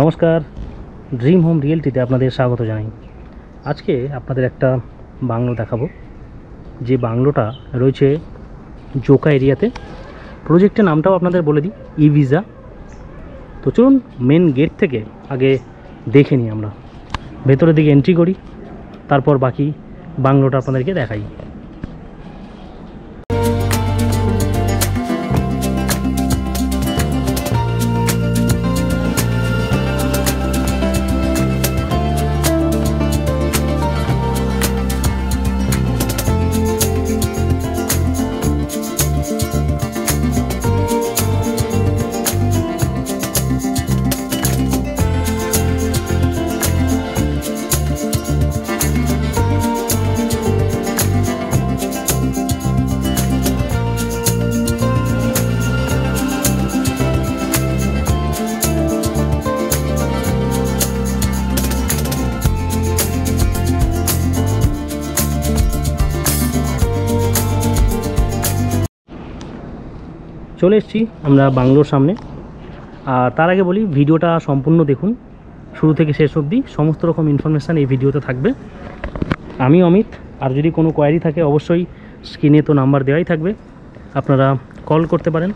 নমস্কার, dream home রিয়েলটিতে আপনাদের স্বাগত জানাই। আজকে আপনাদের একটা বাংলো দেখাবো, যে বাংলোটা রয়েছে জোকা এরিয়াতে। প্রজেক্টের নামটাও আপনাদের বলে দিই, ই ভিসা। তো চলুন মেন গেট থেকে আগে দেখে নিই, আমরা ভেতরের দিকে এন্ট্রি করি, তারপর বাকি বাংলোটা আপনাদেরকে দেখাই। চলে এসেছি আমরা বাংলোর সামনে। আর তার আগে বলি, ভিডিওটা সম্পূর্ণ দেখুন, শুরু থেকে শেষ অবধি সমস্ত রকম ইনফরমেশান এই ভিডিওতে থাকবে। আমি অমিত, আর যদি কোনো কোয়ারি থাকে অবশ্যই স্ক্রিনে তো নাম্বার দেওয়াই থাকবে, আপনারা কল করতে পারেন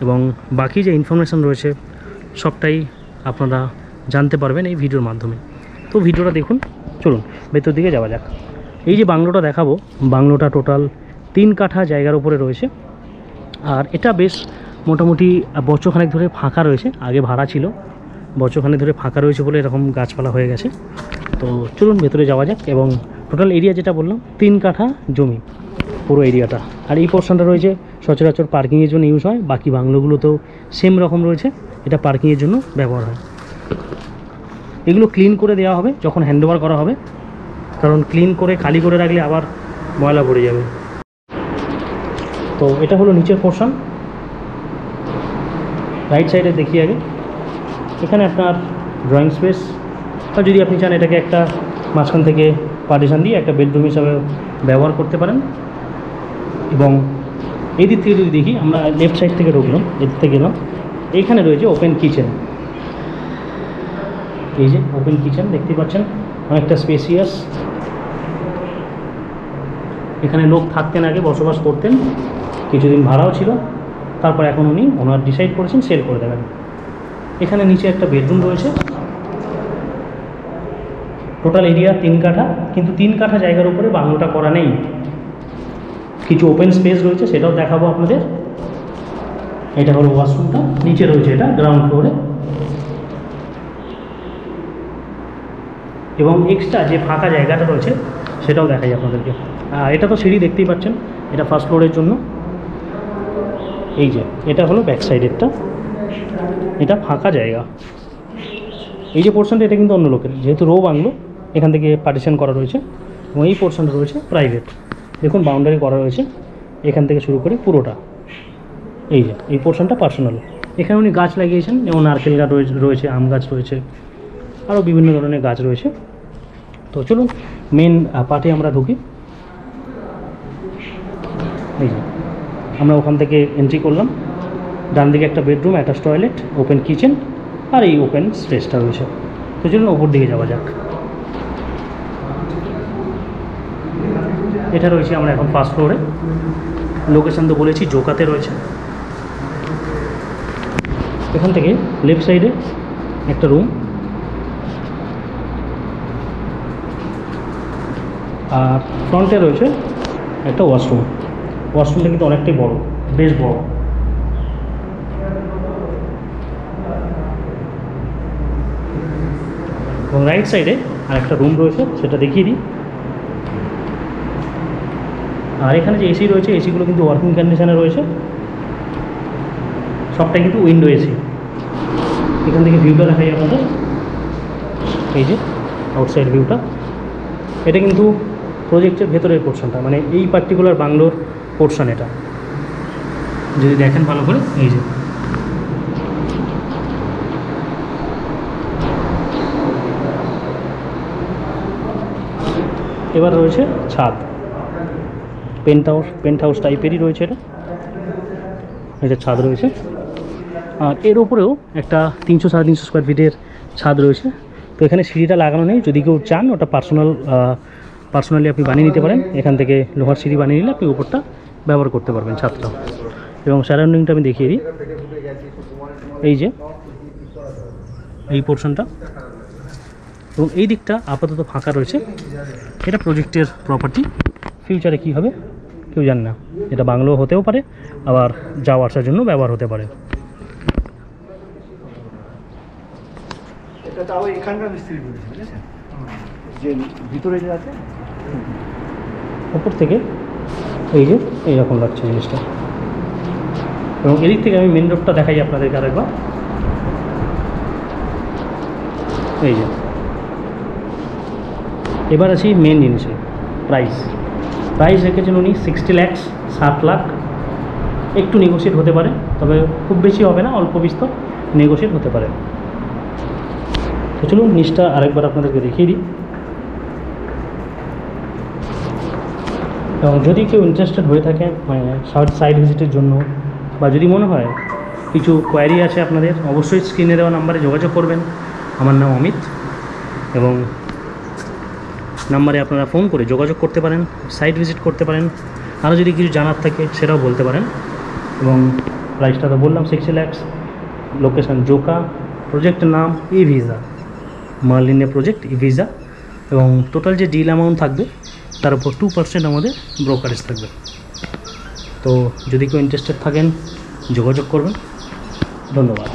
এবং বাকি যে ইনফরমেশান রয়েছে সবটাই আপনারা জানতে পারবেন এই ভিডিওর মাধ্যমে। তো ভিডিওটা দেখুন, চলুন ভেতর দিকে যাওয়া যাক। এই যে বাংলোটা দেখাবো, বাংলোটা টোটাল 3 কাঠা জায়গার উপরে রয়েছে। আর এটা বেশ মোটামুটি বছরখানেক ধরে ফাঁকা রয়েছে, আগে ভাড়া ছিল, বছরখানেক ধরে ফাঁকা রয়েছে বলে এরকম গাছপালা হয়ে গেছে। তো চলুন ভেতরে যাওয়া যাক। এবং টোটাল এরিয়া যেটা বললাম, 3 কাঠা জমি পুরো এরিয়াটা। আর এই পোর্শনটা রয়েছে সচরাচর পার্কিংয়ের জন্য ইউজ হয়, বাকি বাংলোগুলোতেও সেম রকম রয়েছে, এটা পার্কিংয়ের জন্য ব্যবহার হয়। এগুলো ক্লিন করে দেওয়া হবে যখন হ্যান্ডওভার করা হবে, কারণ ক্লিন করে খালি করে রাখলে আবার ময়লা পড়ে যাবে। তো এটা হলো নিচের পোর্শন। রাইট সাইডে দেখি আগে, এখানে আপনার ড্রয়িং স্পেস, বা যদি আপনি চান এটাকে একটা মাঝখান থেকে পার্টিশন দিয়ে একটা বেডরুম হিসাবে ব্যবহার করতে পারেন। এবং এই দিক থেকে যদি দেখি, আমরা লেফট সাইড থেকে ঢুকলাম, এদিক থেকে গেলাম, এইখানে রয়েছে ওপেন কিচেন। এই যে ওপেন কিচেন দেখতে পাচ্ছেন, অনেকটা স্পেসিয়াস। এখানে লোক থাকতেন, আগে বসবাস করতেন, কিছুদিন ভাড়াও ছিল, তারপর এখন উনি ওনার ডিসাইড করেছেন সেল করে দেবেন। এখানে নিচে একটা বেডরুম রয়েছে। টোটাল এরিয়া 3 কাঠা, কিন্তু 3 কাঠা জায়গার উপরে বাংলোটা করা নেই, কিছু ওপেন স্পেস রয়েছে, সেটাও দেখাবো আপনাদের। এটা হলো ওয়াশরুমটা, নিচে রয়েছে এটা গ্রাউন্ড ফ্লোরে। এবং এক্সট্রা যে ফাঁকা জায়গাটা রয়েছে সেটাও দেখাই আপনাদেরকে। এটা তো সিঁড়ি দেখতেই পাচ্ছেন, এটা ফার্স্ট ফ্লোরের জন্য। এই যে এটা হলো ব্যাক সাইডেরটা, এটা ফাঁকা জায়গা। এই যে পোর্শনটা, এটা কিন্তু অন্য লোকের, যেহেতু রো বাংলো, এখান থেকে পার্টিশন করা রয়েছে। এবং এই পোর্শনটা রয়েছে প্রাইভেট, দেখুন বাউন্ডারি করা রয়েছে এখান থেকে শুরু করে পুরোটা। এই যে এই পোর্শনটা পার্সোনাল। এখানে উনি গাছ লাগিয়েছেন, যেমন নারকেল গাছ রয়েছে, আম গাছ রয়েছে, আরও বিভিন্ন ধরনের গাছ রয়েছে। তো চলুন মেন পার্টে আমরা ঢুকি। এই যে আমরা ওখান থেকে এন্ট্রি করলাম, ডান দিকে একটা bedroom, attach toilet, open kitchen, আর এই ওপেন স্পেসটা রয়েছে। তো চলুন ওপর দিকে যাওয়া যাক। এটা রয়েছে আমরা এখন ফার্স্ট ফ্লোরে। লোকেশান তো বলেছি, জোকাতে রয়েছে। এখান থেকে লেফট সাইডে একটা রুম, আর ফ্রন্টে রয়েছে একটা ওয়াশরুম। ওয়াশরুমটা কিন্তু অনেকটাই বড়, বেশ বড়। এবং রাইট সাইডে আর একটা রুম রয়েছে, সেটা দেখিয়ে দিই। আর এখানে যে এসি রয়েছে, এসিগুলো কিন্তু ওয়ার্কিং কন্ডিশনে রয়েছে, সবটাই কিন্তু উইন্ডো এসি। এখান থেকে ভিউটা দেখাই আপনাদের, এই যে আউটসাইড ভিউটা। এটা কিন্তু প্রজেক্টের ভেতরের পোর্শনটা, মানে এই পার্টিকুলার বাংলোর পোর্শন। এটা যদি দেখেন ভালো করে, এই যে এবার রয়েছে ছাদ, পেন্ট হাউস টাইপেরই রয়েছে এটা। এটা ছাদ রয়েছে, আর এর উপরেও একটা 300-350 স্কোয়ার ফিটের ছাদ রয়েছে। তো এখানে সিঁড়িটা লাগানো নেই, যদি কেউ চান ওটা পার্সোনালি আপনি বানিয়ে নিতে পারেন। এখান থেকে লোহার সিঁড়ি বানিয়ে নিলে আপনি উপরটা ব্যবহার করতে পারবেন ছাদটা। এবং সারাউন্ডিংটা আমি দেখিয়ে দিই। এই যে এই পোর্শনটা এবং এই দিকটা আপাতত ফাঁকা রয়েছে। এটা প্রজেক্টের প্রপার্টি, ফিউচারে কী হবে কেউ জানে না। এটা বাংলো হতেও পারে, আবার যাওয়া আসার জন্য ব্যবহার হতে পারে। এটা তাও এখানকার মিস্ত্রি বলেছে, বুঝেছেন, যে ভিতরে যে আছে ওপর থেকে এই যে এইরকম লাগছে জিনিসটা। এবং এদিক থেকে আমি মেন রোডটা দেখাই আপনাদেরকে আরেকবার। এই যে এবার আছি মেন জিনিসে, প্রাইস রেখেছেন উনি 60 লাখ, 7 লাখ। একটু নেগোশিয়েট হতে পারে, তবে খুব বেশি হবে না, অল্প বিস্তর নেগোশিয়েট হতে পারে। তো চলুন নিচটা আরেকবার আপনাদেরকে দেখিয়ে দিই। এবং যদি কেউ ইন্টারেস্টেড হয়ে থাকে মানে সাইড ভিজিটের জন্য, বা যদি মনে হয় কিছু কোয়ারি আছে আপনাদের, অবশ্যই স্ক্রিনে দেওয়া নাম্বারে যোগাযোগ করবেন। আমার নাম অমিত, এবং নাম্বারে আপনারা ফোন করে যোগাযোগ করতে পারেন, সাইট ভিজিট করতে পারেন। আরও যদি কিছু জানার থাকে সেটাও বলতে পারেন। এবং প্রাইসটা তো বললাম 60 লাখ, লোকেশান জোকা, প্রজেক্টের নাম ইভিজা, মার্লিনে প্রজেক্ট ইভিজা। এবং টোটাল যে ডিল অ্যামাউন্ট থাকবে তার উপর 2% আমাদের ব্রোকারেজ থাকবে। তো যদি কেউ ইন্টারেস্টেড থাকেন যোগাযোগ করবেন। ধন্যবাদ।